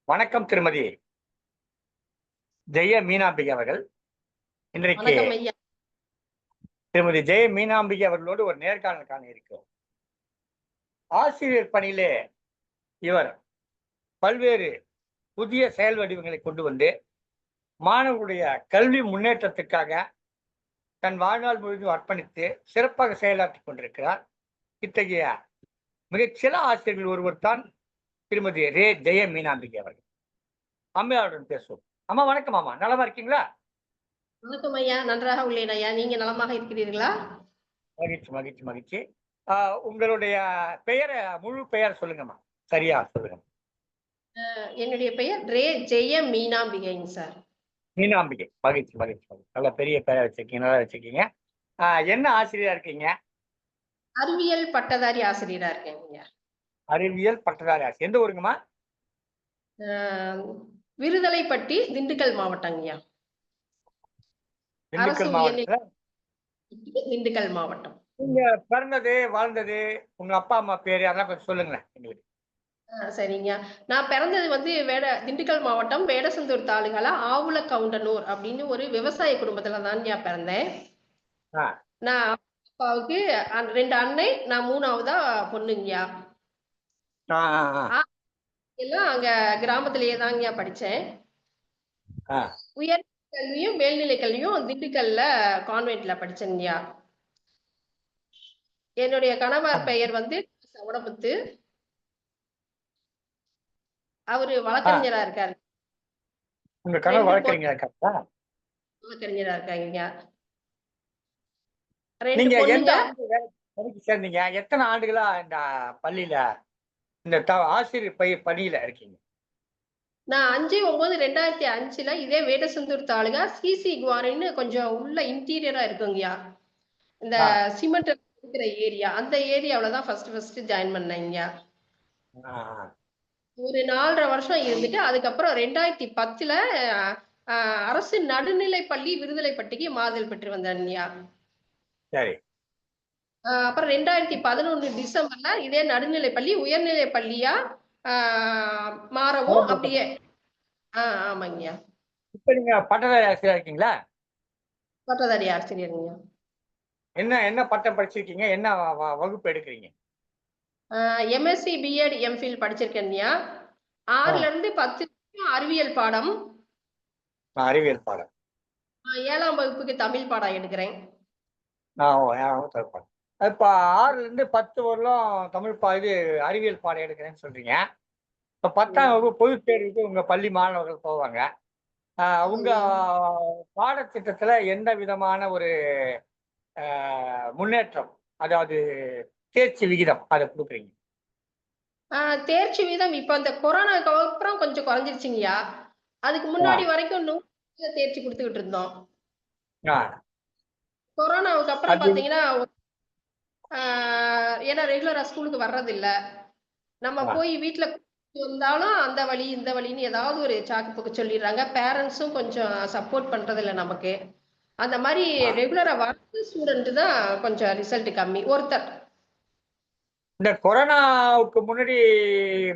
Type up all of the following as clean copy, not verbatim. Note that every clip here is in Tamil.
வணக்கம் திருமதி ஜெய மீனாம்பிகை அவர்கள். இன்றைக்கு வணக்கம் ஐயா. திருமதி ஜெய மீனாம்பிகை அவர்களோடு ஒரு நேர்காணல் காண இருக்கிறோம். ஆசிரியர் பணியிலே இவர் பல்வேறு புதிய செயல் வடிவங்களை கொண்டு வந்து மாணவர்களுடைய கல்வி முன்னேற்றத்துக்காக தன் வாழ்நாள் முழுவதும் அர்ப்பணித்து சிறப்பாக செயலாற்றி கொண்டிருக்கிறார். இத்தகைய மிகச்சில ஆசிரியர்கள் ஒருவர் தான் திருமதி ஜெய மீனாம்பிகை அவர்கள். அம்மையாருடன் பேசுவோம். அம்மா வணக்கம். அம்மா நலமா இருக்கீங்களா? வணக்கம் ஐயா, நன்றாக உள்ளேன் ஐயா. நீங்க நலமாக இருக்கிறீர்களா? மகிழ்ச்சி மகிழ்ச்சி மகிழ்ச்சி. உங்களுடைய பெயரை, முழு பெயர் சொல்லுங்கம்மா. சரியா சொல்லுங்க. என்னுடைய பெயர் ஜெய மீனாம்பிகைங்க சார். மீனாம்பிகை. மகிழ்ச்சி மகிழ்ச்சி மகிழ்ச்சி. நல்ல பெரிய பெயரை வச்சிருக்கீங்க, நல்லா வச்சிருக்கீங்க. என்ன ஆசிரியரா இருக்கீங்க? அறிவியல் பட்டதாரி ஆசிரியரா இருக்கேன் ஐயா. அறிவியல் பட்டதாரி ஆசிரியர். எந்த ஊருங்கம்மா? விருதலைப்பட்டி, திண்டுக்கல் மாவட்டம் ஐயா. அரசு திண்டுக்கல் மாவட்டத்துல. திண்டுக்கல் மாவட்டம். நீங்க பிறந்தது வாழ்ந்தது உங்க அப்பா அம்மா பேரு அதெல்லாம் கொஞ்சம் சொல்லுங்களேன் எங்களுக்கு. சரிங்க. நான் பிறந்தது திண்டுக்கல் மாவட்டம் வேடசந்தூர் தாலுகால ஆவுல கவுண்டனூர் அப்படின்னு ஒரு விவசாய குடும்பத்துல தான் பிறந்தேன். நான் அப்பாவுக்கு 2 அண்ணன், நான் 3ஆவதா பொண்ணுங்கய்யா. எல்லாம் அங்க கிராமத்திலேயே தாங்க படிச்சேன். உயர் கல்வியும் மேல்நிலை கல்வியும் திண்டுக்கல்ல கான்வென்ட்ல படிச்சேங்கய்யா. என்னுடைய கணவர் பெயர் சவடமுத்து. அவரு வழக்கறிஞரா இருக்காரு. உங்க கணவர் வழக்கறிஞரா இருக்காரா? வழக்கறிஞரா இருக்காங்க. நீங்க எந்த ஆண்டு வேலைக்கு சேர்ந்தீங்க? எத்தனை ஆண்டுகளா இந்த பள்ளியில இந்த ஆசிரியர் பணியில இருக்கீங்க? நான் 5/9/2005 இதே வேடசந்தூர் தாலுகா சிசி குவாரின்னு கொஞ்சம் உள்ள இன்டீரியரா இருக்குங்கய்யா. இந்த சிமெண்ட் இருக்கிற ஏரியா, அந்த ஏரியாவில தான் ஃபர்ஸ்ட் ஜாயின் பண்ணேங்க. ஒரு 4.5 வருஷம் இருந்துட்டு அதுக்கப்புறம் 2010ல அரசு நடுநிலை பள்ளி விருதலைப்பட்டிக்கு மாறுதல் பெற்று வந்தேன்யா. சரி. அப்புறம் 2011 டிசம்பர்ல இதே நடுநிலை பள்ளி உயர்நிலை பள்ளியா மாறவும் அப்படியே. ஆமாங்கய்யா. இப்ப நீங்க பட்டதாரி ஆசிரியரா இருக்கீங்களா? பட்டதாரி ஆசிரியருங்க. என்ன என்ன பட்டம் படிச்சிருக்கீங்க? என்ன வகுப்பு எடுக்கிறீங்க? எம்எஸ்சி பிஎட் எம்ஃபில் படிச்சிருக்கேன்யா. 6ல இருந்து 10 அறிவியல் பாடம். அறிவியல் பாடம். 7ஆம் வகுப்புக்கு தமிழ் பாடம் எடுக்கிறேன். இப்ப 6ல இருந்து 10 வரலும் தமிழ் இது அறிவியல் பாடம் எடுக்கிறேன்னு சொல்றீங்க. இப்ப 10ஆம் வகுப்பு பொதுத் தேர்வுக்கு உங்க பள்ளி மாணவர்கள் போவாங்க. உங்க பாடத்திட்டத்துல எந்த விதமான ஒரு முன்னேற்றம், அதாவது தேர்ச்சி விகிதம் அதை கொடுக்குறீங்க? தேர்ச்சி வீதம் இப்ப இந்த கொரோனாக்கு அப்புறம் கொஞ்சம் குறைஞ்சிருச்சுங்கய்யா. அதுக்கு முன்னாடி வரைக்கும் தேர்ச்சி கொடுத்துக்கிட்டு இருந்தோம். கொரோனாவுக்கு அப்புறம் பாத்தீங்கன்னா ஏன்னா ரெகுலரா ஸ்கூலுக்கு வர்றது இல்ல. நம்ம போய் வீட்டுல வந்தாலும் அந்த வழி இந்த வழின்னு ஏதாவது ஒரு சாக்கு போக்கு சொல்லிடுறாங்க. பேரண்ட்ஸும் கொஞ்சம் சப்போர்ட் பண்றது இல்ல நமக்கு. அந்த மாதிரி ரெகுலரா வர்ற ஸ்டூடெண்ட் தான் கொஞ்சம் ரிசல்ட் கம்மி. ஒருத்தர் இந்த கொரோனாவுக்கு முன்னாடி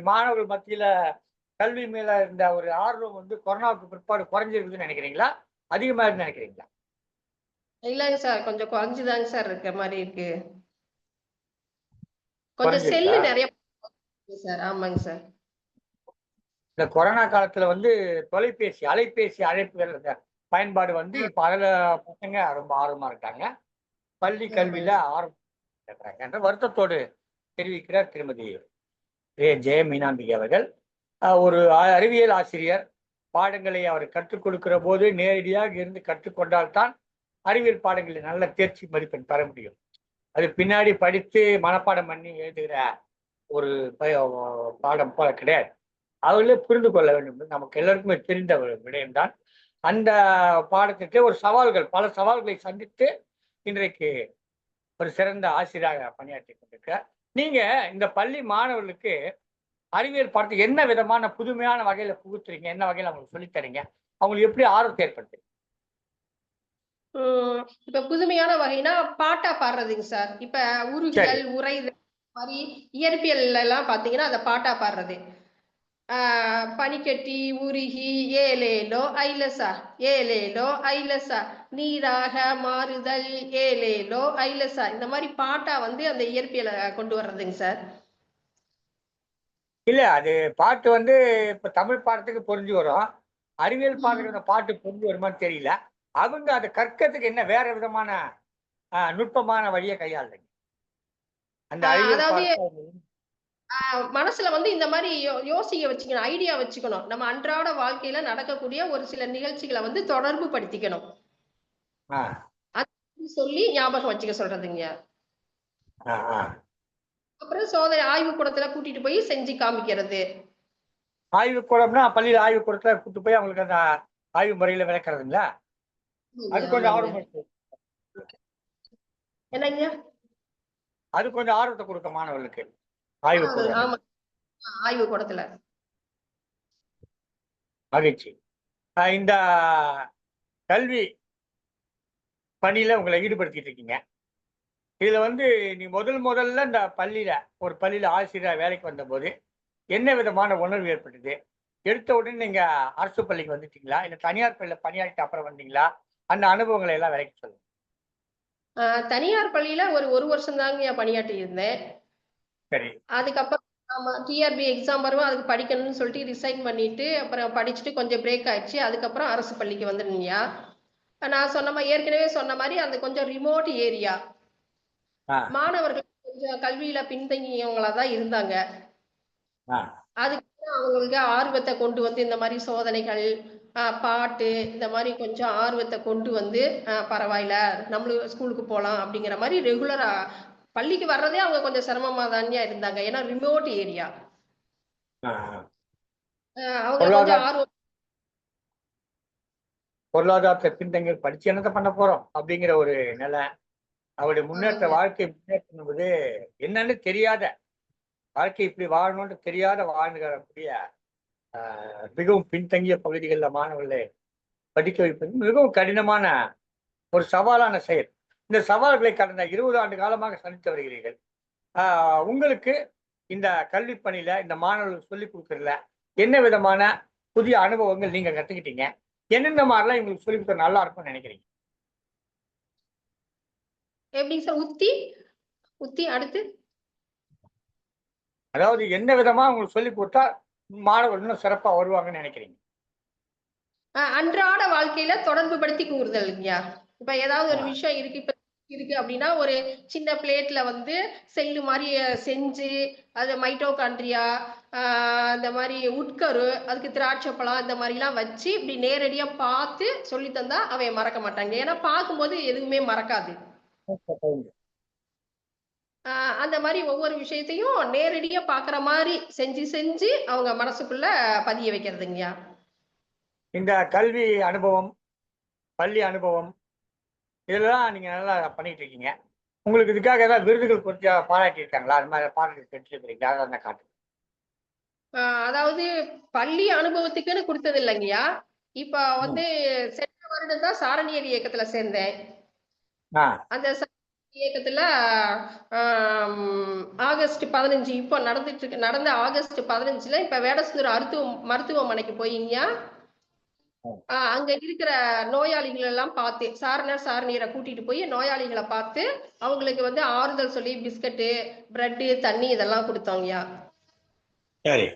மாணவர்கள் மத்தியில கல்வி மேல இருந்த ஒரு ஆர்வம் கொரோனாவுக்கு பிற்பாடு குறைஞ்சிருக்குதுன்னு நினைக்கிறீங்களா, அதிகமா இருக்குன்னு நினைக்கிறீங்களா? இல்லங்க சார், கொஞ்சம் குறைஞ்சுதாங்க சார் இருக்க மாதிரி இருக்கு. கொஞ்சம் செல்லு நிறைய சார். ஆமாங்க சார். இந்த கொரோனா காலத்துல தொலைபேசி அலைபேசி அழைப்புகள் பயன்பாடு இப்ப அதுல பசங்க ரொம்ப ஆர்வமா இருக்காங்க. பள்ளி கல்வியில ஆர்வம் என்ற வருத்தத்தோடு தெரிவிக்கிறார் திருமதி ஜெய மீனாம்பிகை அவர்கள். ஒரு அறிவியல் ஆசிரியர் பாடங்களை அவர் கற்றுக் கொடுக்கிற போது நேரடியாக இருந்து கற்றுக்கொண்டால்தான் அறிவியல் பாடங்களில் நல்ல தேர்ச்சி மதிப்பெண் பெற முடியும். அது பின்னாடி படித்து மனப்பாடம் பண்ணி எழுதுகிற ஒரு பாடம் போல கிடையாது. அவர்களே புரிந்து கொள்ள வேண்டும். நமக்கு எல்லாருக்குமே தெரிந்த ஒரு விடயம்தான். அந்த பாடத்திற்கு ஒரு சவால்கள், பல சவால்களை சந்தித்து இன்றைக்கு ஒரு சிறந்த ஆசிரியராக பணியாற்றி கொண்டிருக்கிறார். நீங்க இந்த பள்ளி மாணவர்களுக்கு அறிவியல் பாடத்தை என்ன விதமான புதுமையான வகையில புகுத்துறீங்க? என்ன வகையில அவங்களுக்கு சொல்லித்தரீங்க? அவங்களுக்கு எப்படி ஆர்வத்தை ஏற்படுத்து? இப்ப புதுமையான வகைனா பாட்டா பாடுறதுங்க சார். இப்ப உருகுதல், உரைதல் மாதிரி இயற்பியல் எல்லாம் பாத்தீங்கன்னா அந்த பாட்டா பாடுறது. பனிக்கட்டி உருகி ஏலேலோ ஐலசா ஏலேலோ ஐலசா நீராக மாறுதல் ஏலேலோ ஐலசா இந்த மாதிரி பாட்டா வந்து அந்த இயற்பியலை கொண்டு வர்றதுங்க சார். இல்ல அது பாட்டு வந்து இப்ப தமிழ் பாடத்துக்கு பொருந்தி வரும். அறிவியல் பாடத்துக்கு அந்த பாட்டு பொருந்தி வருமான்னு தெரியல. அவங்க அதை கற்கிறதுக்கு என்ன வேற விதமான நுட்பமான வழியை கையாளுங்க அந்த அறிவியல் அதாவது பாடத்தை. மனசுல வந்து இந்த மாதிரி யோசிக்க வச்சுக்கணும், ஐடியா வச்சுக்கணும். நம்ம அன்றாட வாழ்க்கையில நடக்கக்கூடிய ஒரு சில நிகழ்ச்சிகளை வந்து தொடர்பு படுத்திக்கணும். ஆ, அது சொல்லி ஞாபகம் வச்சுக்க சொல்றதுங்க. ஆ, ஆ. அப்புறம் சோதனை ஆய்வு கூடத்துல கூட்டிட்டு போய் செஞ்சு காமிக்கிறது. ஆய்வுக்கூடம்னா பள்ளியில் ஆய்வுக்கூடத்துல கூட்டு போய் அவங்களுக்கு அந்த ஆய்வு முறையில விளக்குறதுங்களா? அது கொஞ்சம் ஆமாங்க. ஆர்வம் இருக்கு. என்னங்க? அது கொஞ்சம் ஆர்வத்தை கொடுக்க மாணவர்களுக்கு ஆய்வுக்கூடம். ஆமா, ஆய்வு கூடத்துல. மகிழ்ச்சி. இந்த கல்வி பணியில உங்களை ஈடுபடுத்திட்டு இருக்கீங்க. இதுல வந்து நீ முதல்ல இந்த ஒரு பள்ளியில ஆசிரியரா வேலைக்கு வந்தபோது என்ன விதமான உணர்வு ஏற்பட்டது? எடுத்த உடனே நீங்க அரசு பள்ளிக்கு வந்துட்டீங்களா? இல்ல தனியார் பள்ளியில பணியாற்றிட்டு அப்புறம் வந்தீங்களா? அந்த அனுபவங்களை எல்லாம் விளக்கி சொல்லுங்க. தனியார் பள்ளியில ஒரு வருஷம் தாங்க பணியாற்றி இருந்தேன். சரி. அதுக்கப்புறம் ஆமா டிஆர்பி எக்ஸாம் வரும், அதுக்கு படிக்கணும்னு சொல்லிட்டு ரிசைன் பண்ணிட்டு அப்புறம் படிச்சுட்டு கொஞ்சம் பிரேக் ஆயிடுச்சு. அதுக்கப்புறம் அரசு பள்ளிக்கு வந்துருங்கய்யா. நான் ஏற்கனவே சொன்ன மாதிரி அந்த கொஞ்சம் ரிமோட் ஏரியா, ஆ, மாணவர்கள் கொஞ்சம் கல்வியில பின்தங்கியவங்களா தான் இருந்தாங்க. ஆ, அதுக்கு அவங்களுக்கு ஆர்வத்தை கொண்டு வந்து இந்த மாதிரி சோதனைகள், பாட்டு இந்த மாதிரி கொஞ்சம் ஆர்வத்தை கொண்டு வந்து பரவாயில்ல நம்மளும் ஸ்கூலுக்கு போகலாம் அப்படிங்கிற மாதிரி ரெகுலரா பள்ளிக்கு வர்றதே அவங்க கொஞ்சம் சிரமமா தான்யா இருந்தாங்க. ஏன்னா ரிமோட் ஏரியா. ஆ. அவங்க பொருளாதார கொஞ்சம் ஆர்வம். பொருளாதாரத்தை பின்தங்கி படிச்சு என்னத்த பண்ண போறோம் அப்படிங்கிற ஒரு நிலை. அவருடைய ஆமாங்க. வாழ்க்கை முன்னேற்றம் என்பது என்னன்னு தெரியாத, வாழ்க்கை இப்படி வாழணும்னு தெரியாத வாழ்ந்துக்கூடிய மிகவும் பின்தங்கிய பகுதிகளில் மாணவர்களை படிக்க வைப்பது மிகவும் கடினமான ஒரு சவாலான செயல். இந்த சவால்களை கடந்த 20 ஆண்டு காலமாக சந்தித்து வருகிறீர்கள். உங்களுக்கு இந்த கல்வி பணியில இந்த மாணவர்களுக்கு சொல்லிக் கொடுக்கறதுல என்ன விதமான புதிய அனுபவங்கள் நீங்க கத்துக்கிட்டீங்க? என்னென்ன மாதிரிலாம் இவங்களுக்கு சொல்லிக் கொடுத்தா நல்லா இருக்கும்னு நினைக்கிறீங்க? எப்படிங்க சார்? உத்தி உத்தி அடுத்து அதாவது என்ன விதமா உங்களுக்கு சொல்லிக் கொடுத்தா மாணவர்கள் இன்னும் சிறப்பா வருவாங்கன்னு நினைக்கிறீங்க? அன்றாட வாழ்க்கையில தொடர்பு படுத்தி கூறுதல் இல்லையா? இப்ப ஏதாவது ஒரு ஆ, விஷயம் இருக்கு அப்படின்னா ஒரு சின்ன பிளேட்ல வந்து செல்லு மாதிரி செஞ்சு அது மைட்டோகாண்ட்ரியா, இந்த மாதிரி உட்கரு, அதுக்கு திராட்சை பழம் இந்த மாதிரி எல்லாம் வச்சு இப்படி நேரடியா பார்த்து சொல்லி தந்தா அவன் மறக்க மாட்டாங்க. ஏன்னா பார்க்கும்போது எதுவுமே மறக்காது. அந்த மாதிரி ஒவ்வொரு விஷயத்தையும் நேரடியா பாக்குற மாதிரி செஞ்சு செஞ்சு அவங்க மனசுக்குள்ள பதிய வைக்கிறதுங்கய்யா. இந்த கல்வி அனுபவம், பள்ளி அனுபவம் இதெல்லாம் நீங்க நல்லா பண்ணிட்டு இருக்கீங்க. உங்களுக்கு இதுக்காக ஏதாவது விருதுகள் குறித்து பாராட்டி இருக்காங்களா? அது மாதிரி பாராட்டு பெற்றிருக்கிறீங்களா? அதை தான் காட்டு. அதாவது பள்ளி அனுபவத்துக்குன்னு கொடுத்தது இல்லைங்கய்யா. இப்ப ம். வந்து சென்ற வருடம் தான் சாரணியர் இயக்கத்துல சேர்ந்தேன். ஆ, அந்த இயக்கத்துல ஆகஸ்ட் 15 இப்போ நடந்த ஆகஸ்ட் 15ல இப்ப வேடசந்தூர் மருத்துவமனைக்கு போயிங்கய்யா. ம். அங்க இருக்கிற நோயாளிகள் எல்லாம் பார்த்து சாரணியரை கூட்டிட்டு போய் நோயாளிகளை பார்த்து அவங்களுக்கு வந்து ஆறுதல் சொல்லி பிஸ்கட்டு, பிரெட்டு, தண்ணி இதெல்லாம் கொடுத்தோங்கய்யா. சரி.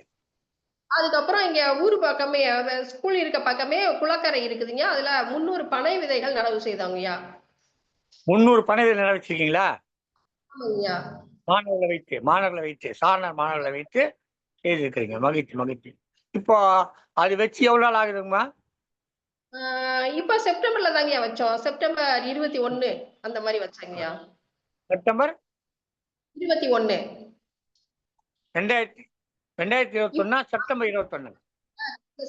அதுக்கப்புறம் இங்க ஊரு பக்கமே ஸ்கூல் இருக்க பக்கமே குளக்கரை இருக்குதுங்க. அதுல 300 பனை விதைகள் நடவு செய்தோங்கய்யா. 300 பனைகள் நில வச்சிருக்கீங்களா? ஆமாங்கய்யா. மாணவர்களை வைத்து சாரணர் மாணவர்களை வைத்து செய்திருக்கிறீங்க. மகிழ்ச்சி, மகிழ்ச்சி. இப்போ அது வச்சு எவ்வளவு நாள் ஆகுதுங்கம்மா? இப்ப செப்டம்பர்ல தாங்கய்யா வச்சோம். செப்டம்பர் 21 அந்த மாதிரி வச்சாங்கய்யா. September 21 2000 2021 September 21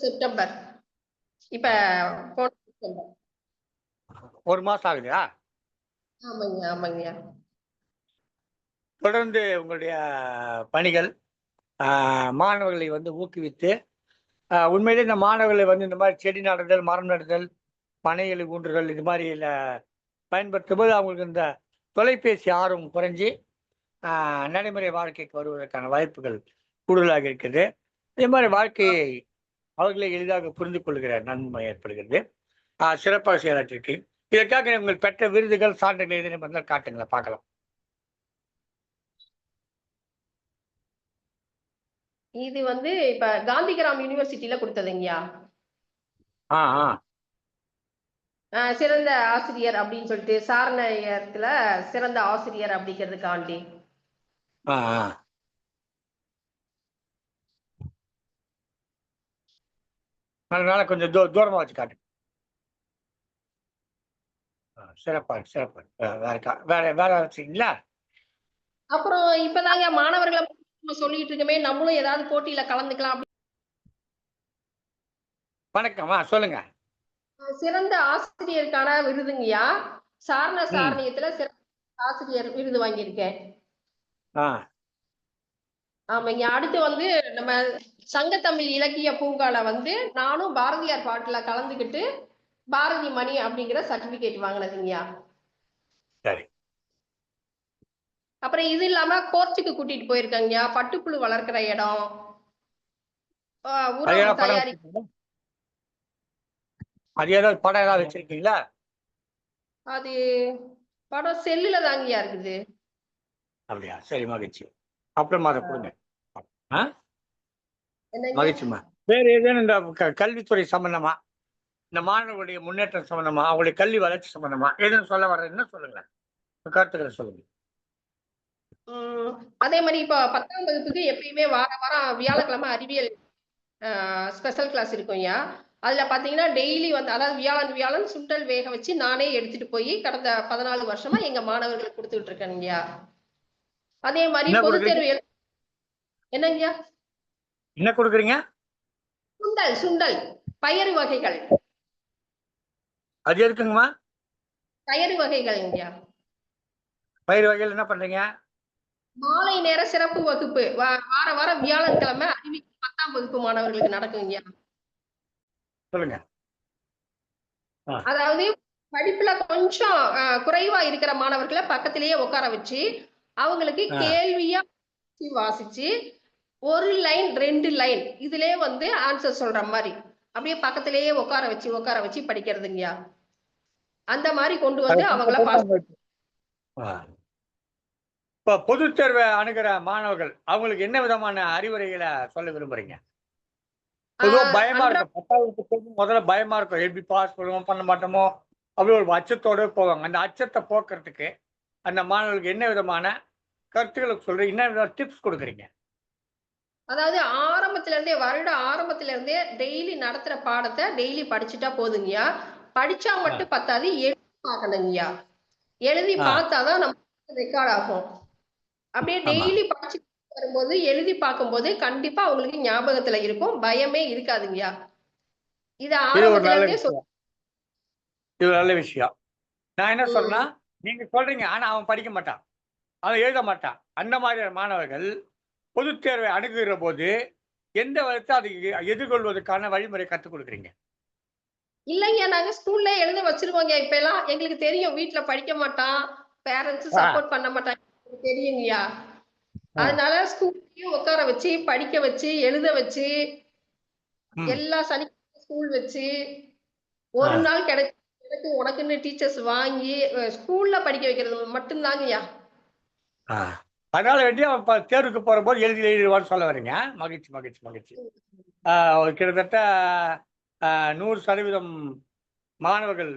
September. இப்ப போன செப்டம்பர். ஒரு மாசம் ஆகுதா? ஆமாங்கய்யா, ஆமாங்கய்யா. தொடர்ந்து உங்களுடைய பணிகள் மாணவர்களை வந்து ஊக்குவித்து உண்மையிலே இந்த மாணவர்களை வந்து இந்த மாதிரி செடி நடுதல், மரம் நடுதல், பனைகளை ஊன்றுதல் இது மாதிரி பயன்படுத்தும் போது அவங்களுக்கு இந்த தொலைபேசி ஆர்வம் குறைஞ்சி நடைமுறை வாழ்க்கைக்கு வருவதற்கான வாய்ப்புகள் கூடுதலாக இருக்குது. இதே மாதிரி வாழ்க்கையை அவர்களை எளிதாக புரிந்து கொள்கிற நன்மை ஏற்படுகிறது. சிறப்பாக செயலாற்றிருக்கு. இதற்காக உங்கள் பெற்ற விருதுகள் சான்றுகள் எதுவும் வந்தால் காட்டுங்களா பார்க்கலாம். இது வந்து இப்ப காந்திகிராம் யூனிவர்சிட்டியில கொடுத்ததுங்கய்யா. ஆ ஆ சிறந்த ஆசிரியர் அப்படின்னு சொல்லிட்டு சாரணயத்துல சிறந்த ஆசிரியர் அப்படிங்கிறதுக்காண்டி. ஆ ஆ அதனால கொஞ்சம் தூரமா வச்சு காட்டு. சிறப்பா சிறப்பா. வேற வேற வச்சுங்களா? அப்புறம் இப்பதாங்க மாணவர்களை நம்ம சொல்லிட்டு இருக்கமே, நம்மளும் ஏதாவது போட்டியில கலந்துக்கலாம். வணக்கம். சொல்லுங்க. சிறந்த ஆசிரியருக்கான விருதுங்கய்யா. சாரண ம். சாரணியத்துல சிறந்த ஆசிரியர் விருது வாங்கியிருக்கேன். ஆ ஆமாங்க. அடுத்து வந்து நம்ம சங்கத்தமிழ் இலக்கிய பூங்கால வந்து நானும் பாரதியார் பாட்டுல கலந்துக்கிட்டு பாரதி மணி அப்படிங்கிற சர்டிபிகேட் வாங்கினதுங்கய்யா. சரி. அப்புறம் இது இல்லாம கோர்ட்டுக்கு கூட்டிட்டு போயிருக்கேங்கய்யா. பட்டுப்புழு வளர்க்கிற இடம், அது உரம் ஏதாவது படம் தயாரி. வச்சிருக்கீங்களா? அது ஏதாவது படம் ஏதாவது வச்சிருக்கீங்களா? அது படம் செல்லுல தாங்கய்யா இருக்குது. அப்படியா? சரி, மகிழ்ச்சி. அப்புறமா அதை கொடுங்க. ஆ என்னங்க? மகிழ்ச்சிமா. வேற ஏதேனும் இந்த கல்வித்துறை சம்பந்தமா, இந்த மாணவர்களுடைய முன்னேற்றம் சம்பந்தமா, அவங்களுடைய கல்வி வளர்ச்சி சம்பந்தமா எதுவும் சொல்ல வர்றதுன்னா சொல்லுங்களேன். கருத்துக்களை சொல்லுங்க. அதே மாதிரி இப்ப 10ஆம் வகுப்புக்கு எப்பயுமே வார வாரம் வியாழக்கிழமை அறிவியல் ஸ்பெஷல் கிளாஸ் இருக்கும்யா. அதுல பாத்தீங்கன்னா டெய்லி வந்து, அதாவது வியாழன் வியாழன் சுண்டல் வேக வச்சு நானே எடுத்துட்டு போய் கடந்த 14 வருஷமா எங்க மாணவர்களுக்கு கொடுத்துட்டு இருக்கேங்கய்யா. அதே மாதிரி என்ன பொதுத் கொடுக்குறீங்க? தேர்வு என்னங்கய்யா? என்ன கொடுக்குறீங்க? சுண்டல் சுண்டல் பயறு வகைகள். அது இருக்குங்கம்மா. பயறு வகைகள்ங்கய்யா. பயிர் வகைகள் என்ன பண்றீங்க? மாலை நேர சிறப்பு வகுப்பு வார வாரம் வியாழன்கிழமை அறிவியல் 10ஆம் வகுப்பு மாணவர்களுக்கு நடக்குங்கய்யா. சொல்லுங்க. அதாவது படிப்புல கொஞ்சம் குறைவா இருக்கிற மாணவர்களை பக்கத்திலேயே உட்கார வச்சு அவங்களுக்கு கேள்வியா வாசிச்சு ஒரு லைன் 2 லைன் இதுலயே வந்து ஆன்சர் சொல்ற மாதிரி அப்படியே பக்கத்திலேயே உட்கார வச்சு படிக்கிறதுங்கய்யா. அந்த மாதிரி கொண்டு வந்து அவங்கள பாஸ். இப்ப பொது தேர்வை அணுகிற மாணவர்கள் அவங்களுக்கு என்ன விதமான அறிவுரைகளை சொல்ல விரும்புறீங்க? பொதுவா பயமா இருக்கும். 10வது முதல்ல பயமா இருக்கும். எப்படி பாஸ் பண்ணுவோம், பண்ண மாட்டோமோ அப்படி ஒரு அச்சத்தோட போவாங்க. அந்த அச்சத்தை போக்குறதுக்கு அந்த மாணவர்களுக்கு என்ன விதமான கருத்துக்களை சொல்றீங்க? என்ன விதமான டிப்ஸ் கொடுக்குறீங்க? அதாவது வருட ஆரம்பத்துல இருந்தே டெய்லி நடத்துற பாடத்தை டெய்லி படிச்சுட்டா போதுங்கய்யா. படிச்சா மட்டும் பத்தாது, எழுதி பார்க்கணுங்கய்யா. எழுதி பார்த்தாதான் நம்ம ரெக்கார்ட் ஆகும். அப்படியே டெய்லி படிச்சு வரும்போது எழுதி பார்க்கும்போது கண்டிப்பா அவங்களுக்கு ஞாபகத்துல இருக்கும், பயமே இருக்காதுங்கய்யா. இது ஆரம்பத்துல இருந்தே இது ஒரு நல்ல விஷயம். நான் என்ன சொல்றேன்னா, நீங்க சொல்றீங்க, ஆனா அவன் படிக்க மாட்டான், அவன் எழுத மாட்டான். அந்த மாதிரியான மாணவர்கள் பொதுத் தேர்வை அணுகுகிற போது எந்த விதத்தை அதை எதிர்கொள்வதற்கான வழிமுறை கற்றுக் கொடுக்குறீங்க? இல்லைங்க, நாங்க ஸ்கூல்ல எழுத வச்சிருவோங்க. இப்ப எல்லாம் எங்களுக்கு தெரியும், வீட்டுல படிக்க மாட்டான், பேரண்ட்ஸ் சப்போர்ட் பண்ண மாட்டாங்க தெரியுங்கய்யா. அதனால ஸ்கூல்லயும் உட்கார வச்சு படிக்க வச்சு எழுத வச்சு எல்லா சனிக்கிழமை ஸ்கூல் வச்சு ஒரு நாள் கிடைக்கு உனக்குன்னு டீச்சர்ஸ் வாங்கி ஸ்கூல்ல படிக்க வைக்கிறது மட்டும்தாங்கய்யா. அதனால வேண்டி அவன் தேர்வுக்கு போற போது எழுதிடுவான்னு சொல்ல வரீங்க. மகிழ்ச்சி மகிழ்ச்சி மகிழ்ச்சி. கிட்டத்தட்ட 100% மாணவர்கள்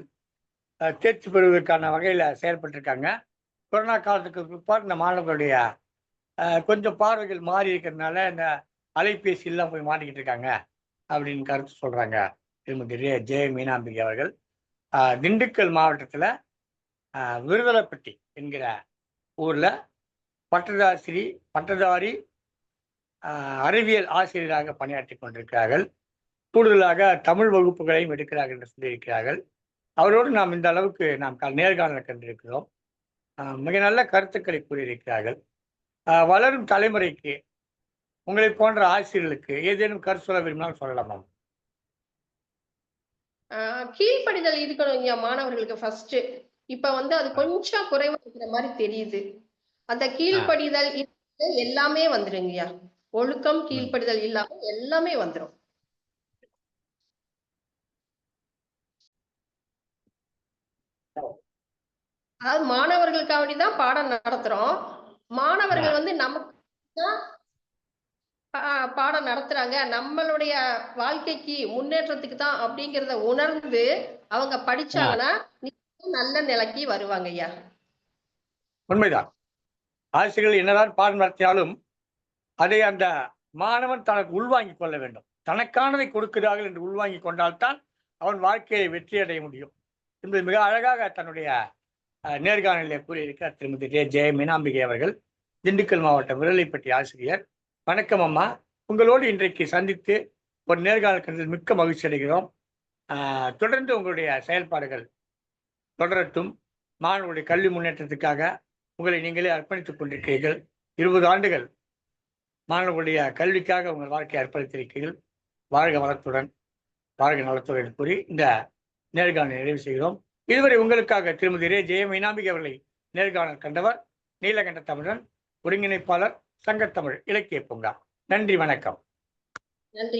தேர்ச்சி பெறுவதற்கான வகையில செயல்பட்டிருக்காங்க. கொரோனா காலத்துக்கு பிற்பாடு இந்த மாணவர்களுடைய கொஞ்சம் பார்வைகள் மாறி இருக்கிறதுனால இந்த அலைபேசி எல்லாம் போய் மாட்டிக்கிட்டு இருக்காங்க அப்படின்னு கருத்து சொல்றாங்க திருமதி ஜெய மீனாம்பிகை அவர்கள். திண்டுக்கல் மாவட்டத்துல விருதலைப்பட்டி என்கிற ஊர்ல பட்டதாரி அறிவியல் ஆசிரியராக பணியாற்றி கொண்டிருக்கிறார்கள். கூடுதலாக தமிழ் வகுப்புகளையும் எடுக்கிறார்கள் என்று சொல்லியிருக்கிறார்கள். அவரோடு நாம் இந்த அளவுக்கு நாம் நேர்காணல் கண்டிருக்கிறோம். மிக நல்ல கருத்துக்களை கூறியிருக்கிறார்கள். வளரும் தலைமுறைக்கு உங்களை போன்ற ஆசிரியர்களுக்கு ஏதேனும் கருத்து சொல்ல விரும்பினால் சொல்லலாமா? கீழ்ப்படிதல் இருக்கணும் மாணவர்களுக்கு ஃபர்ஸ்ட். இப்ப வந்து அது கொஞ்சம் குறைவா இருக்கிற மாதிரி தெரியுது. அந்த கீழ்ப்படிதல் எல்லாமே வந்துருங்கய்யா. ஒழுக்கம் கீழ்ப்படிதல் இல்லாம எல்லாமே வந்துடும். அதாவது மாணவர்களுக்காக வேண்டிதான் பாடம் நடத்துறோம். மாணவர்கள் வந்து நமக்கு பாடம் நடத்துறாங்க, நம்மளுடைய வாழ்க்கைக்கு முன்னேற்றத்துக்கு தான் அப்படிங்கிறத உணர்ந்து அவங்க படிச்சாங்கன்னா நல்ல நிலைக்கு வருவாங்க ஐயா. உண்மைதான். ஆசிரியர்கள் என்னதான் பாடம் நடத்தினாலும் அதை அந்த மாணவன் தனக்கு உள்வாங்கிக் கொள்ள வேண்டும். தனக்கானதை கொடுக்கிறார்கள் என்று உள்வாங்கிக் கொண்டால்தான் அவன் வாழ்க்கையை வெற்றி அடைய முடியும் என்பது மிக அழகாக தன்னுடைய நேர்காணலில் கூறியிருக்கிறார் திருமதி ஜெய மீனாம்பிகை அவர்கள், திண்டுக்கல் மாவட்ட விரலிப்பட்டி ஆசிரியர். வணக்கம் அம்மா. உங்களோடு இன்றைக்கு சந்தித்து ஒரு நேர்காணல் கண்டதில் மிக்க மகிழ்ச்சி அடைகிறோம். தொடர்ந்து உங்களுடைய செயல்பாடுகள் தொடரட்டும். மாணவர்களுடைய கல்வி முன்னேற்றத்துக்காக உங்களை நீங்களே அர்ப்பணித்துக் கொண்டிருக்கிறீர்கள். 20 ஆண்டுகள் மாணவர்களுடைய கல்விக்காக உங்கள் வாழ்க்கையை அர்ப்பணித்திருக்கிறீர்கள். வாழ்க வளத்துடன், வாழ்க நலத்துடன் கூறி இந்த நேர்காணலை நிறைவு செய்கிறோம். இதுவரை உங்களுக்காக திருமதி ஜெய மீனாம்பிகை அவர்களை நேர்காணல் கண்டவர் நீலகண்ட தமிழன், ஒருங்கிணைப்பாளர், சங்கத்தமிழ் இலக்கிய பூங்கா. நன்றி, வணக்கம். நன்றி.